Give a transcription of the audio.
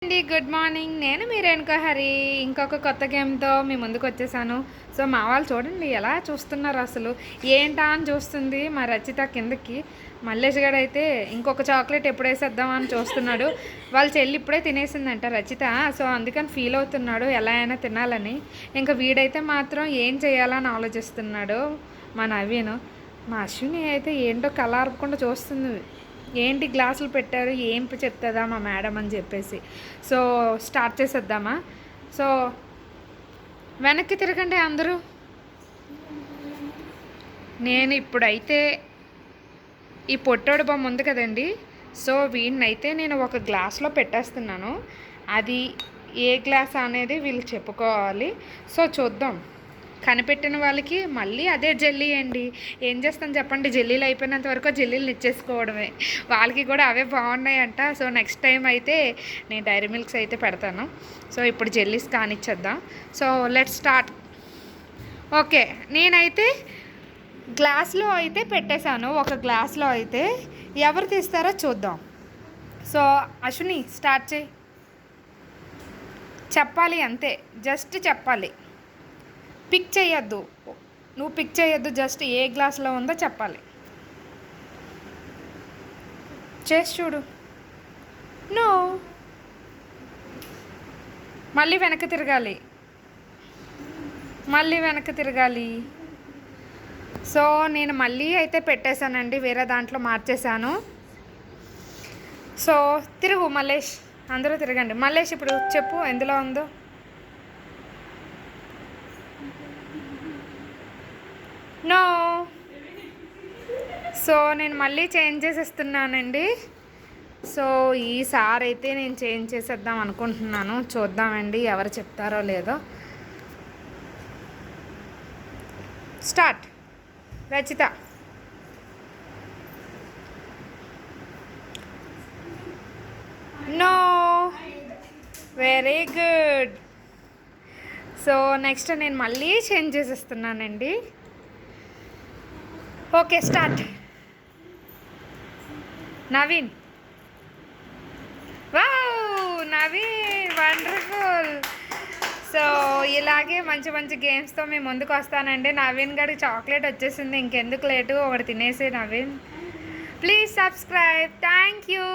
అండి good morning. నేను మీ రేణుకా హరి ఇంకొక కొత్త గేమ్తో మీ ముందుకు వచ్చేసాను. సో మా వాళ్ళు చూడండి ఎలా చూస్తున్నారు, అసలు ఏంటా అని చూస్తుంది మా రచిత కిందకి. మల్లేష్ గడు అయితే ఇంకొక చాక్లెట్ ఎప్పుడు వేసేద్దాం అని చూస్తున్నాడు. వాళ్ళ చెల్లి ఇప్పుడే తినేసిందంట రచిత, సో అందుకని ఫీల్ అవుతున్నాడు ఎలా అయినా తినాలని. ఇంకా వీడైతే మాత్రం ఏం చేయాలని ఆలోచిస్తున్నాడు మా నవీన్. మా అశ్విని అయితే ఏంటో కలార్పకుండా చూస్తుంది, ఏంటి గ్లాసులు పెట్టారు ఏం చెప్తుందా మా మేడం అని చెప్పేసి. సో స్టార్ట్ చేసేద్దామా? సో వెనక్కి తిరగండి అందరూ. నేను ఇప్పుడైతే ఈ పొట్టోడు బొమ్మ ఉంది కదండి, సో వీడినైతే నేను ఒక గ్లాస్లో పెట్టేస్తున్నాను. అది ఏ గ్లాస్ అనేది వీళ్ళు చెప్పుకోవాలి. సో చూద్దాం, కనిపెట్టిన వాళ్ళకి మళ్ళీ అదే జెల్లీ అండి. ఏం చేస్తాను చెప్పండి, జెల్లీలు అయిపోయినంత వరకు జెల్లీలు ఇచ్చేసుకోవడమే. వాళ్ళకి కూడా అవే బాగున్నాయంట. సో నెక్స్ట్ టైం అయితే నేను డైరీ మిల్క్స్ అయితే పెడతాను. సో ఇప్పుడు జెల్లీస్ కానిచ్చేద్దాం. So let's start. ఓకే, నేనైతే గ్లాస్లో అయితే పెట్టేశాను. ఒక గ్లాస్లో అయితే ఎవరు తీస్తారో చూద్దాం. సో అశ్విని స్టార్ట్ చేయి. చెప్పాలి అంతే, జస్ట్ చెప్పాలి, పిక్ చేయొద్దు. నువ్వు పిక్ చేయొద్దు, జస్ట్ ఏ గ్లాస్లో ఉందో చెప్పాలి. చేసి చూడు. నో, మళ్ళీ వెనక్కి తిరగాలి, మళ్ళీ వెనక్కి తిరగాలి. సో నేను మళ్ళీ అయితే పెట్టేశానండి, వేరే దాంట్లో మార్చేశాను. సో తిరుగు మల్లేష్, అందరూ తిరగండి. మల్లేష్ ఇప్పుడు చెప్పు ఎందులో ఉందో. నో. సో నేను మళ్ళీ చేంజ్ చేసేస్తున్నానండి. సో ఈసారి అయితే నేను చేంజ్ చేసేద్దాం అనుకుంటున్నాను. చూద్దామండి ఎవరు చెప్తారో లేదో. Start. Rachita. No, very good. So next నేను మళ్ళీ చేంజ్ చేసేస్తున్నానండి. Okay start. Naveen. Wow, Naveen wonderful. So ఇలాగే మంచి మంచి గేమ్స్తో మేము ముందుకు వస్తానండి. నవీన్ గారికి చాక్లెట్ వచ్చేసింది, ఇంకెందుకు లేటు, ఒకటి తినేసే Naveen. Please subscribe. Thank you.